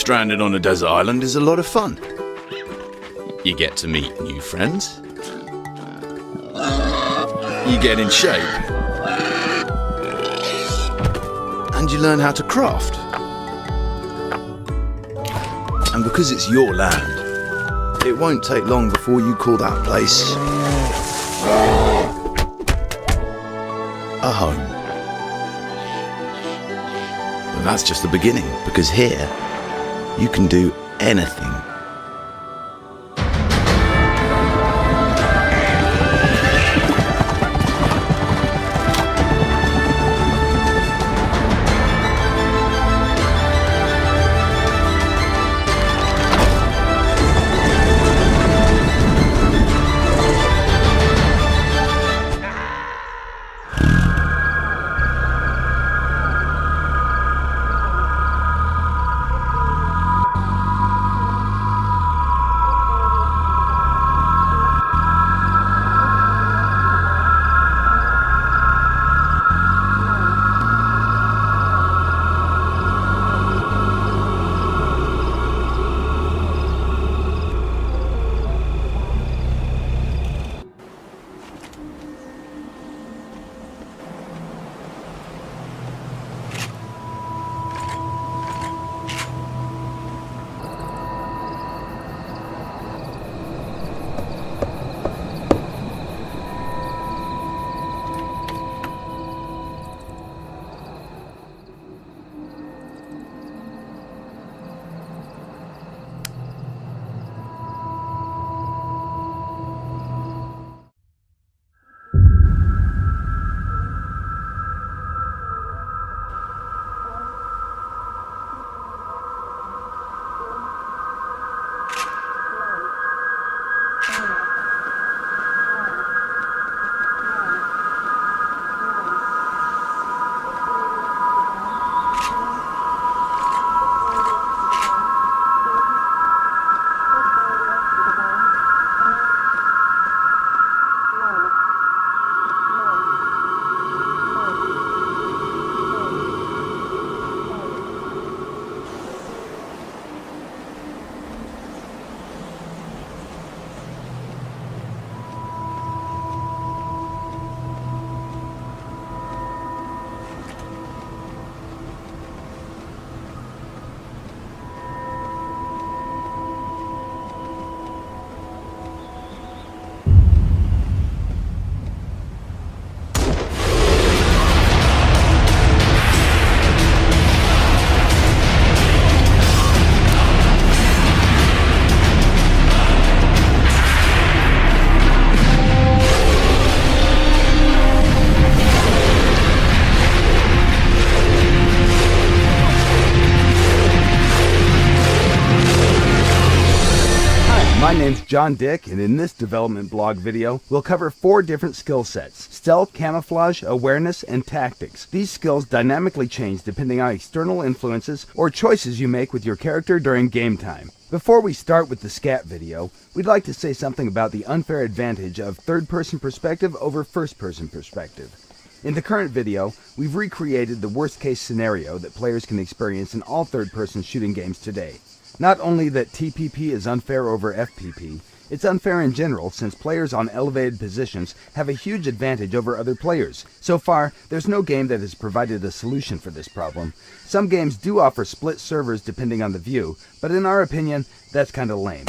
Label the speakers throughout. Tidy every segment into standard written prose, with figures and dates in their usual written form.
Speaker 1: stranded on a desert island is a lot of fun. You get to meet new friends. You get in shape. And you learn how to craft. And because it's your land, it won't take long before you call that place a home. But that's just the beginning, because here you can do anything.
Speaker 2: My name's John Dick, and in this development blog video, we'll cover 4 different skill sets: stealth, camouflage, awareness, and tactics. These skills dynamically change depending on external influences or choices you make with your character during game time. Before we start with the scat video, we'd like to say something about the unfair advantage of third-person perspective over first-person perspective. In the current video, we've recreated the worst-case scenario that players can experience in all third-person shooting games today. Not only that TPP is unfair over FPP, it's unfair in general since players on elevated positions have a huge advantage over other players. So far, there's no game that has provided a solution for this problem. Some games do offer split servers depending on the view, but in our opinion, that's kinda lame.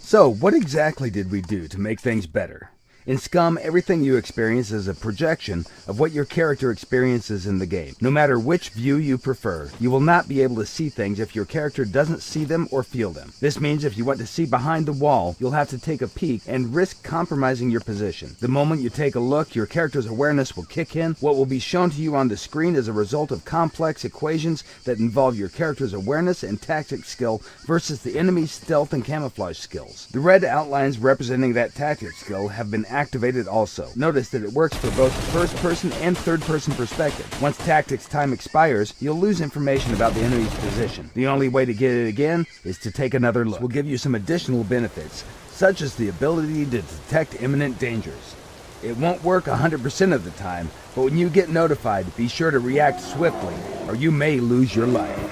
Speaker 2: So, what exactly did we do to make things better? In Scum, everything you experience is a projection of what your character experiences in the game. No matter which view you prefer, you will not be able to see things if your character doesn't see them or feel them. This means if you want to see behind the wall, you'll have to take a peek and risk compromising your position. The moment you take a look, your character's awareness will kick in. What will be shown to you on the screen is a result of complex equations that involve your character's awareness and tactics skill versus the enemy's stealth and camouflage skills. The red outlines representing that tactics skill have been activated also. Notice that it works for both first-person and third-person perspective. Once tactics time expires, you'll lose information about the enemy's position. The only way to get it again is to take another look. We'll give you some additional benefits, such as the ability to detect imminent dangers. It won't work 100% of the time, but when you get notified, be sure to react swiftly, or you may lose your life.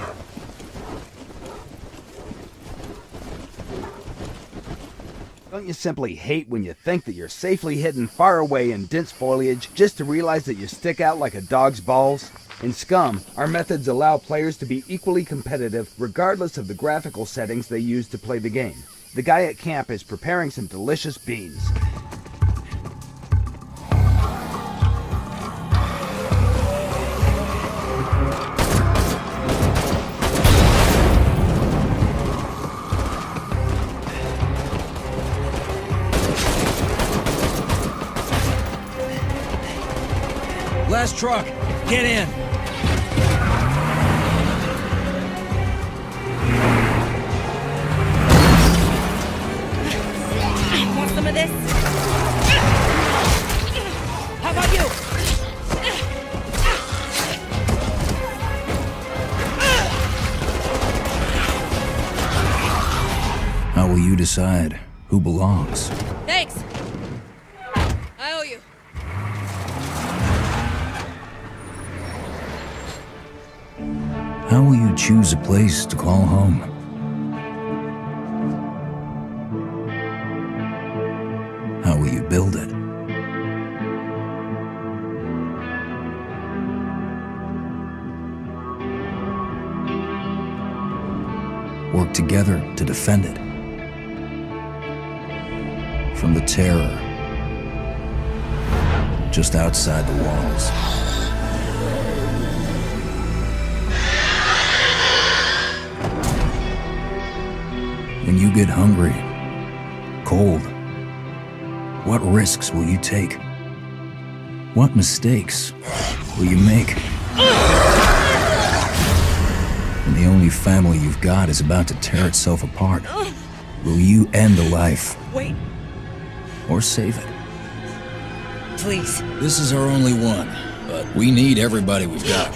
Speaker 2: Don't you simply hate when you think that you're safely hidden far away in dense foliage just to realize that you stick out like a dog's balls? In Scum, our methods allow players to be equally competitive regardless of the graphical settings they use to play the game. The guy at camp is preparing some delicious beans.
Speaker 3: Last truck, get in.
Speaker 4: Want some of this? How about you?
Speaker 3: How will you decide who belongs?
Speaker 4: Thanks. I owe you.
Speaker 3: How will you choose a place to call home? How will you build it? Work together to defend it from the terror just outside the walls. When you get hungry, cold, what risks will you take? What mistakes will you make? When the only family you've got is about to tear itself apart, will you end a life?
Speaker 4: Wait,
Speaker 3: Or save it?
Speaker 4: please.
Speaker 3: This is our only one, but we need everybody we've got.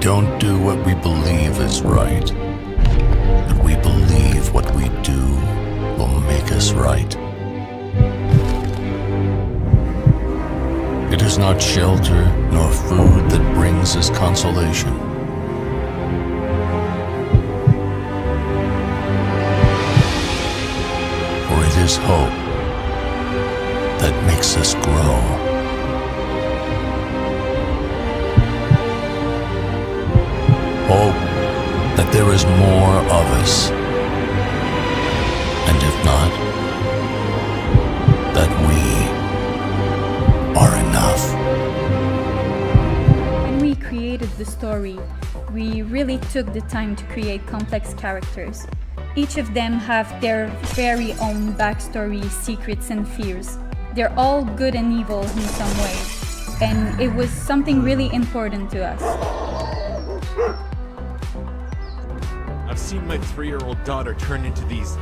Speaker 5: don't do what we believe is right, but we believe what we do will make us right. It It is not shelter nor food that brings us consolation. For it is hope that makes us grow. Hope that there is more of us. And if not, that we are enough.
Speaker 6: When we created the story, we really took the time to create complex characters. Each of them have their very own backstory, secrets and fears. They're all good and evil in some way, and it was something really important to us.
Speaker 7: I've seen my 3-year-old daughter turn into these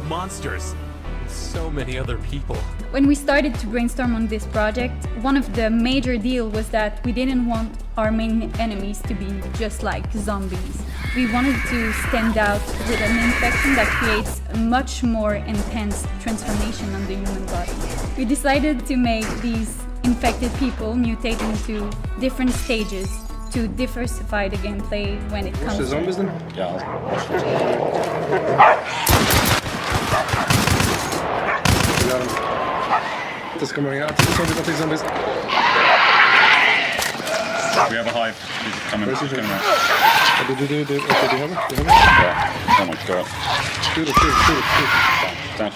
Speaker 7: monsters and so many other people.
Speaker 6: When we started to brainstorm on this project, one of the major deals was that we didn't want our main enemies to be just like zombies. We wanted to stand out with an infection that creates a much more intense transformation on the human body. We decided to make these infected people mutate into different stages to diversify the gameplay when it comes
Speaker 8: de zombies then?
Speaker 9: Ja,
Speaker 8: This coming out. Zombies, zombies.
Speaker 9: we have a hive. He's coming.
Speaker 8: Where's he
Speaker 9: He's
Speaker 8: from?
Speaker 9: coming out.
Speaker 8: Okay, do you have it? Do you have it?
Speaker 9: Yeah. Oh my god.
Speaker 8: Shoot it.
Speaker 9: Down.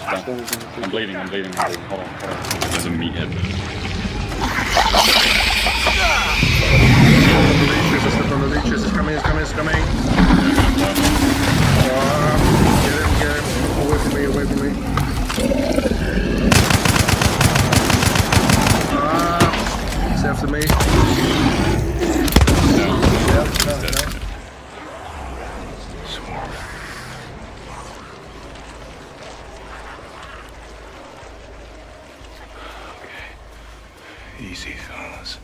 Speaker 9: I'm bleeding. Hold on. There's a meathead.
Speaker 8: The leeches is coming. Get him. Away from me. He's after me. No.
Speaker 1: Easy, fellas.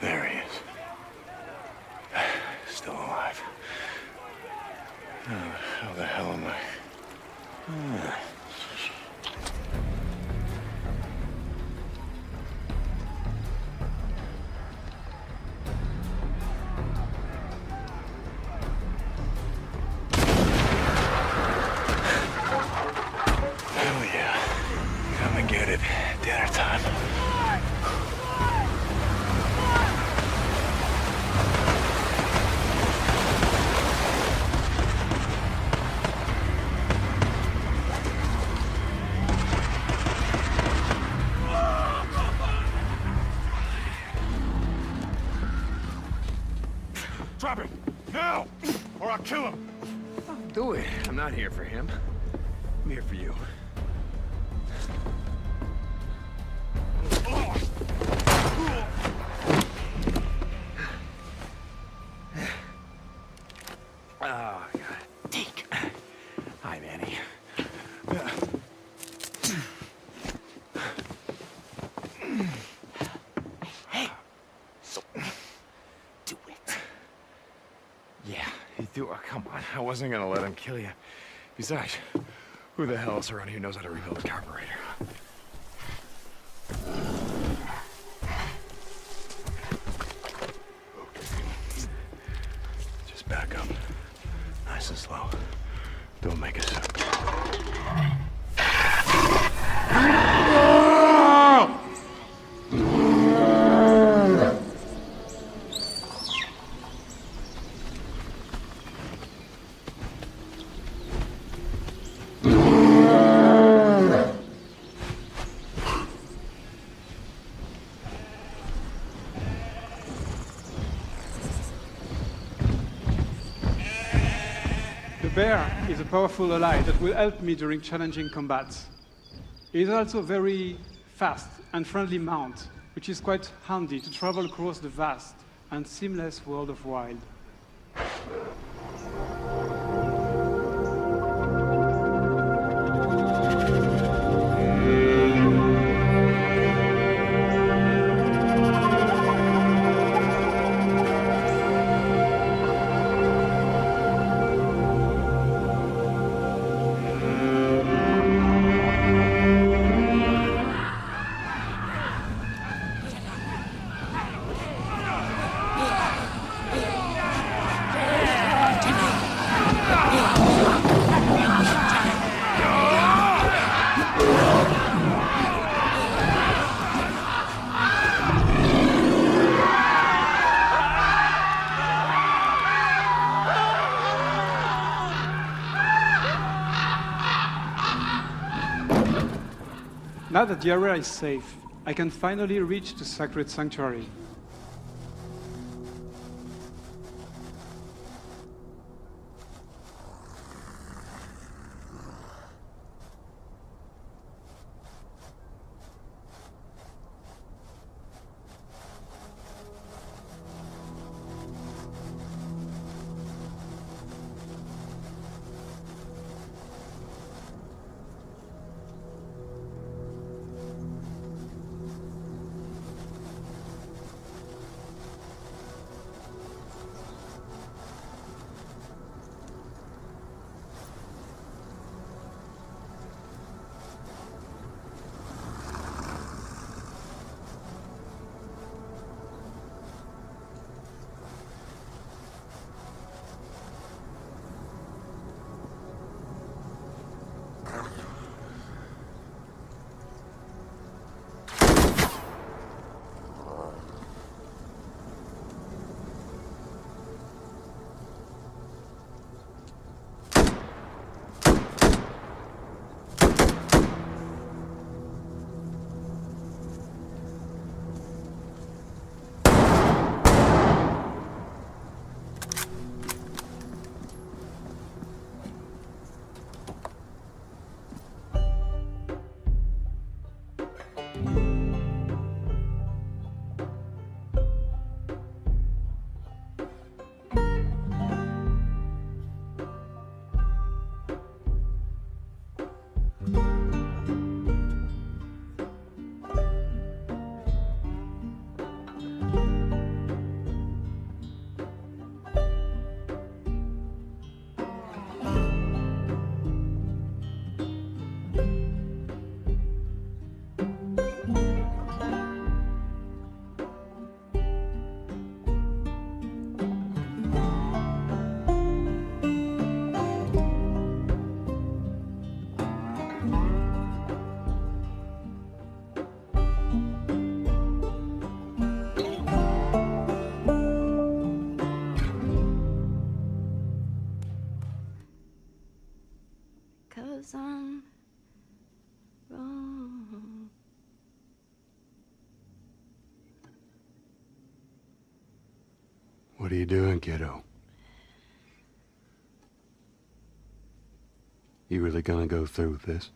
Speaker 1: There he is. Still alive. How the hell am I? Hell yeah. Come and get it. Dinner time.
Speaker 7: Drop him! Now! Or I'll kill him!
Speaker 10: Do it. I'm not here for him. I'm here for you. Oh, God. Deke. Hi, Manny. Hey. So, do it. Yeah, you do. Oh, come on. I wasn't gonna let him kill you. Besides, who the hell else around here knows how to rebuild a carburetor?
Speaker 1: Just back up. Nice and slow. Don't make a sound.
Speaker 11: The bear is a powerful ally that will help me during challenging combats. It is also very fast and friendly mount, which is quite handy to travel across the vast and seamless world of Wild. Now that the area is safe, I can finally reach the sacred sanctuary.
Speaker 12: I'm wrong.
Speaker 10: What are you doing, kiddo? You really gonna go through with this?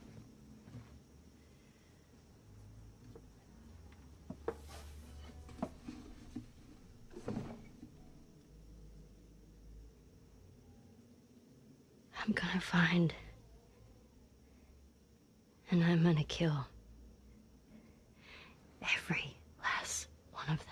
Speaker 12: I'm gonna find, and I'm gonna kill every last one of them.